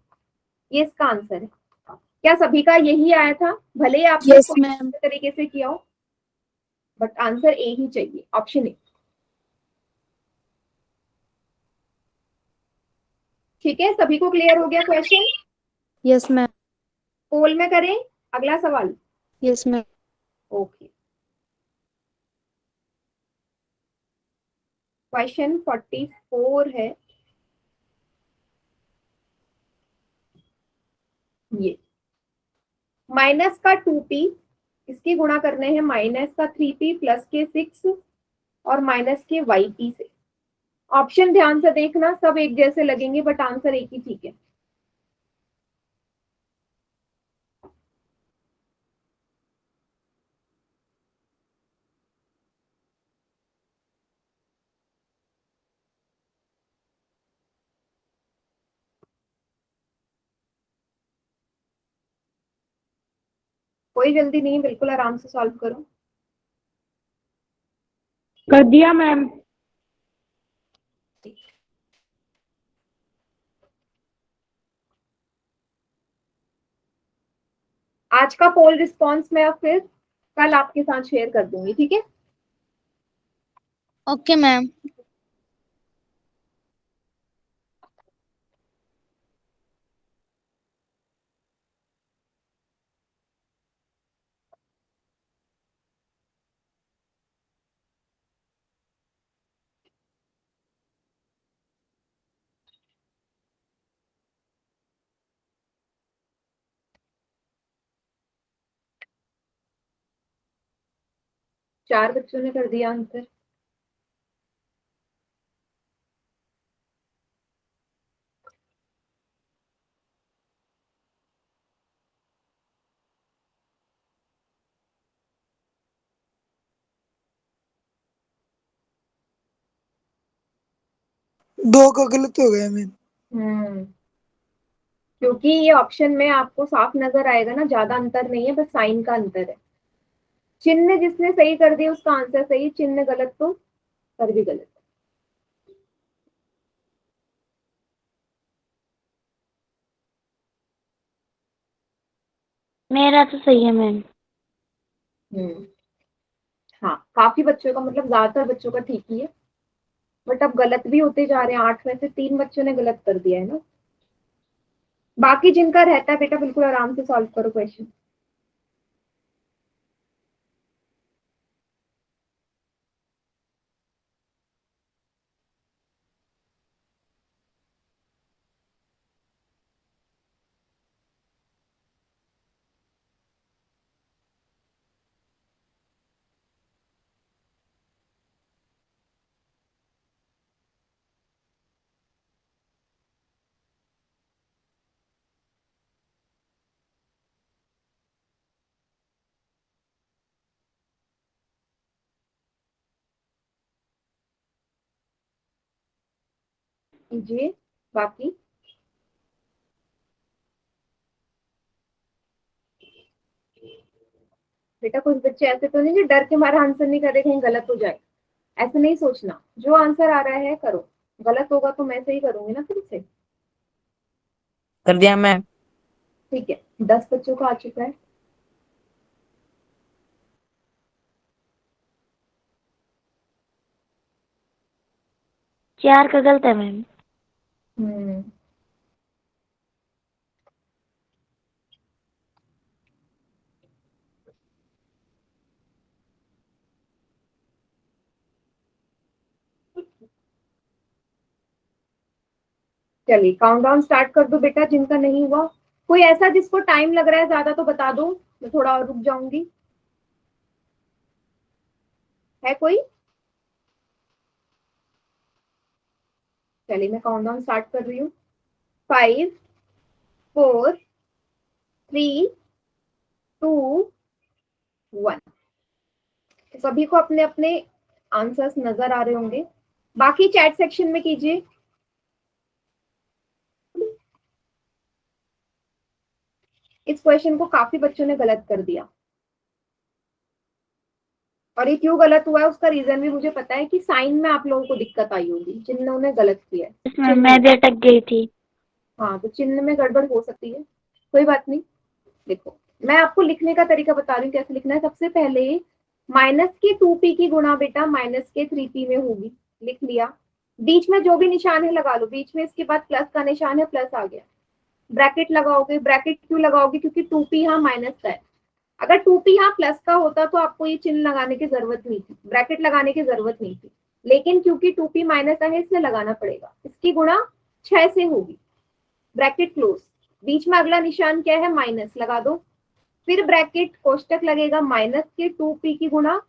ये इसका आंसर है। क्या सभी का यही आया था? भले ही आपने यस कोई मैम। तरीके से किया हो, बट आंसर ए ही चाहिए, ऑप्शन ए। ठीक है, सभी को क्लियर हो गया क्वेश्चन? Yes ma'am. पोल में करें अगला सवाल? Yes ma'am. ओके, क्वेश्चन 44 है ये। माइनस का 2p इसकी गुणा करने हैं माइनस का 3p प्लस के 6 और माइनस के yp से। ऑप्शन ध्यान से देखना, सब एक जैसे लगेंगे बट आंसर एक ही ठीक है। कोई जल्दी नहीं, बिल्कुल आराम से सॉल्व करो। कर दिया मैम। आज का पोल रिस्पॉन्स मैं फिर कल आपके साथ शेयर कर दूंगी, ठीक है? Okay ma'am. चार बच्चों ने कर दिया आंसर। दो का गलत हो गया मैम। क्योंकि ये ऑप्शन में आपको साफ नजर आएगा ना, ज्यादा अंतर नहीं है, बस साइन का अंतर है। चिन्ह जिसने सही कर दिया उसका आंसर सही, चिन्ह गलत तो कर भी गलत। मेरा तो सही है मैम। हाँ, काफी बच्चों का, मतलब ज्यादातर बच्चों का ठीक ही है, बट अब गलत भी होते जा रहे हैं। 8 में से 3 बच्चों ने गलत कर दिया है ना। बाकी जिनका रहता है बेटा, बिल्कुल आराम से सॉल्व करो क्वेश्चन। कीजिए बाकी। बेटा कुछ बच्चे ऐसे तो नहीं जो डर के मारे आंसर नहीं कर रहे कहीं गलत हो जाए, ऐसे नहीं सोचना। जो आंसर आ रहा है करो, गलत होगा तो मैं सही करूंगी ना फिर से। कर दिया मैम। ठीक है, 10 बच्चों का आ चुका है। चार का गलत है मैम। हम्म चलिए काउंटडाउन स्टार्ट कर दो बेटा, जिनका नहीं हुआ। कोई ऐसा जिसको टाइम लग रहा है ज्यादा तो बता दो, मैं थोड़ा और रुक जाऊंगी। है कोई? चलिए मैं काउंटडाउन स्टार्ट कर रही हूँ। 5 4 3 2 1। सभी को अपने अपने आंसर्स नजर आ रहे होंगे, बाकी चैट सेक्शन में कीजिए। इस क्वेश्चन को काफी बच्चों ने गलत कर दिया, और ये क्यों गलत हुआ है उसका रीजन भी मुझे पता है कि साइन में आप लोगों को दिक्कत आई होगी जिन्होंने गलत किया है। इसमें मैं भी अटक गई थी। हाँ, तो चिन्ह में गड़बड़ हो सकती है, कोई बात नहीं। देखो मैं आपको लिखने का तरीका बता रही हूँ कैसे लिखना है। सबसे पहले माइनस के 2p की गुणा बेटा माइनस के 3p में होगी, लिख लिया। बीच में जो भी निशान है लगा लो, बीच में इसके बाद प्लस का निशान है, प्लस आ गया। ब्रैकेट लगाओगे, ब्रैकेट क्यों लगाओगे? क्योंकि 2p यहाँ माइनस का है। अगर 2p यहाँ प्लस का होता तो आपको ये चिन्ह लगाने की जरूरत नहीं थी, ब्रैकेट लगाने की जरूरत नहीं थी, लेकिन क्योंकि 2p माइनस है इसलिए लगाना पड़ेगा। इसकी गुणा 6 से होगी, ब्रैकेट क्लोज। बीच में अगला निशान क्या है? माइनस, लगा दो। फिर ब्रैकेट कोष्टक लगेगा माइनस के 2p की गुणा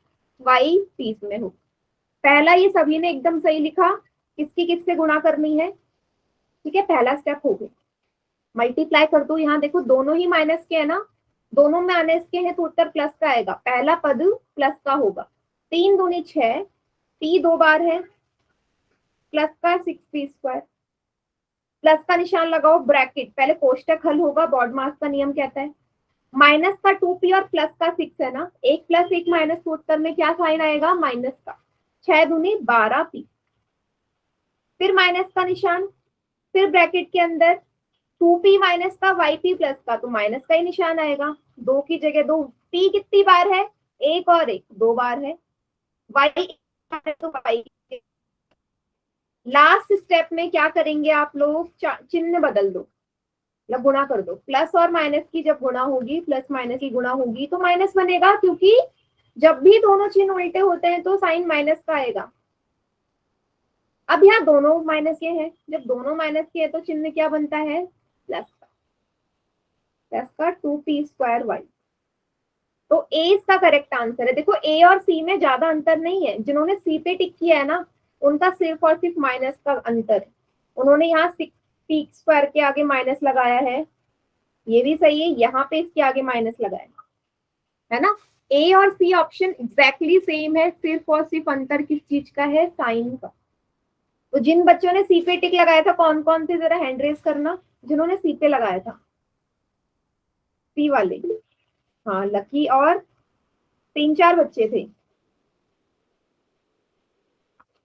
y 30 में हो। पहला ये सभी ने एकदम सही लिखा, किसकी किससे गुणा करनी है, ठीक है, पहला स्टेप हो गया। मल्टीप्लाई कर दो, यहाँ देखो दोनों ही माइनस के है ना, दोनों माइनस के हैं तो उत्तर प्लस का आएगा, पहला पद प्लस का होगा। 3 दूनी 6, p 2 बार है, प्लस का 6p², प्लस का निशान लगाओ, ब्रैकेट, पहले कोष्टक हल होगा, बॉडमास का नियम कहता है। माइनस का 2p और प्लस का 6 है ना, 1 + 1 माइनस तो उत्तर में क्या साइन आएगा, माइनस का। 6 दूनी 12p, फिर माइनस का निशान, फिर ब्रैकेट के अंदर 2p माइनस का yp प्लस का, तो माइनस का ही निशान आएगा, 2 की जगह 2। p कितनी बार है, 1 और 1 2 बार है, y तो y। लास्ट स्टेप में क्या करेंगे आप लोग, चिन्ह बदल दो, मतलब गुणा कर दो। प्लस और माइनस की जब गुणा होगी, प्लस माइनस की गुणा होगी तो माइनस बनेगा, क्योंकि जब भी दोनों चिन्ह उल्टे होते हैं तो साइन माइनस का आएगा। अब यहाँ दोनों माइनस के हैं, जब दोनों माइनस के हैं तो चिन्ह क्या बनता है, प्लस का, प्लस का 2p² y। तो ए इसका करेक्ट आंसर है। देखो ए और सी में ज्यादा अंतर नहीं है, जिन्होंने सी पे टिक किया है ना उनका सिर्फ और सिर्फ माइनस का अंतर है। उन्होंने यहाँ 6p² के आगे माइनस लगाया है, ये भी सही है, यहाँ पे इसके आगे माइनस लगाया है ना। ए और सी ऑप्शन एग्जैक्टली सेम है, सिर्फ और सिर्फ अंतर किस चीज का है, साइन का। तो जिन बच्चों ने सी पे टिक लगाया था कौन कौन थे, जरा हैंड रेज करना, जिन्होंने सी पे लगाया था, सी वाले, हाँ लकी और 3-4 बच्चे थे।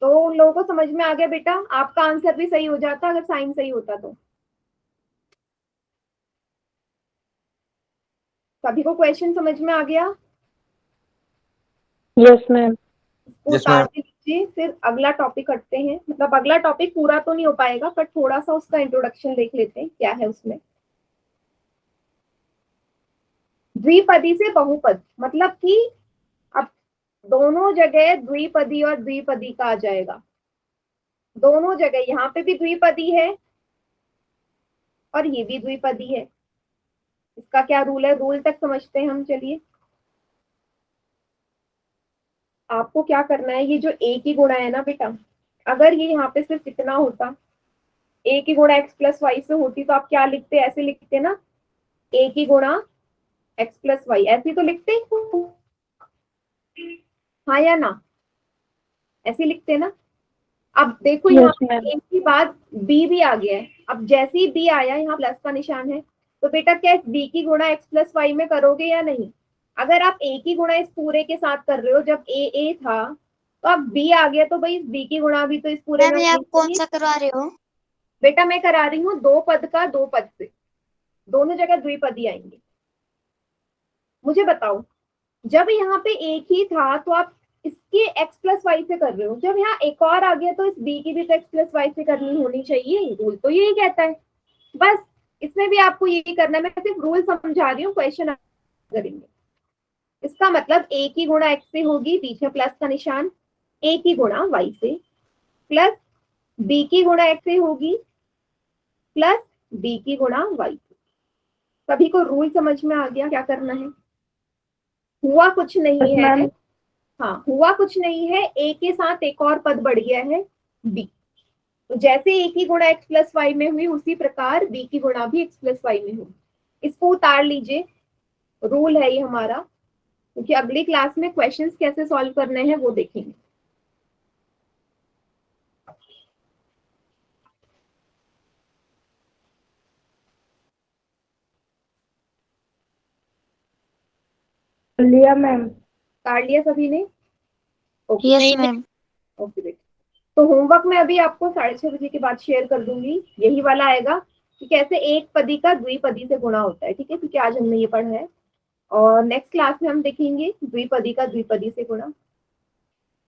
तो उन लोगों को समझ में आ गया बेटा, आपका आंसर भी सही हो जाता अगर साइन सही होता तो। सभी को क्वेश्चन समझ में आ गया? Yes ma'am. उतार के लीजिए, फिर अगला टॉपिक करते हैं। मतलब अगला टॉपिक पूरा तो नहीं हो पाएगा, पर थोड़ा सा उसका इंट्रोडक्शन देख लेते हैं क्या है उसमें। द्विपदी से बहुपद, मतलब कि अब दोनों जगह द्विपदी और द्विपदी का आ जाएगा, दोनों जगह, यहाँ पे भी द्विपदी है और ये भी द्विपदी है। इसका क्या रूल है, रूल तक समझते हैं हम, चलिए। आपको क्या करना है, ये जो a की गुणा है ना बेटा, अगर ये यहाँ पे सिर्फ इतना होता, a की गुणा x + y से होती तो आप क्या लिखते, ऐसे लिखते ना, a की गुणा x + y, ऐसे तो लिखते, हाँ या ना, ऐसे लिखते ना। अब देखो यहाँ पे a की बाद b भी आ गया है, अब जैसे ही b आया यहाँ प्लस का निशान है, तो बेटा क्या b की गुणा x + y में करोगे या नहीं। अगर आप a की गुणा इस पूरे के साथ कर रहे हो, जब a था तो अब b आ गया, तो भाई इस b की गुणा भी तो इस पूरे में आप कौन सा करवा रहे हो? बेटा मैं करा रही हूँ 2 पद का 2 पद से, दोनों जगह द्विपदी आएंगे। मुझे बताओ, जब यहाँ पे एक ही था तो आप इसके x + y से कर रहे हो, जब यहाँ एक और आ गया तो इस b की भी तो x + y से करनी होनी चाहिए, रूल तो यही कहता है। बस इसमें भी आपको यही करना है, मैं सिर्फ रूल समझा रही हूँ, क्वेश्चन करेंगे। इसका मतलब a की गुणा x से होगी, बीच में प्लस का निशान, a की गुणा y से, प्लस b की गुणा x से होगी, प्लस b की गुणा y से। सभी को रूल समझ में आ गया, क्या करना है। हुआ कुछ नहीं है, हाँ हुआ कुछ नहीं है, a के साथ एक और पद बढ़ गया है b, तो जैसे a की गुणा x + y में हुई उसी प्रकार b की गुणा भी x + y में हुई। इसको उतार लीजिए, रूल है ये हमारा, क्योंकि अगली क्लास में क्वेश्चंस कैसे सॉल्व करने हैं वो देखेंगे। लिया मैम। काट लिया सभी ने? Okay yes ma'am. ओके बेटा, तो होमवर्क मैं अभी आपको 6:30 बजे के बाद शेयर कर दूंगी, यही वाला आएगा कि कैसे एक पदी का द्विपदी से गुणा होता है, ठीक है, क्योंकि आज हमने ये पढ़ा है। और नेक्स्ट क्लास में हम देखेंगे द्विपदी का द्विपदी से गुणा।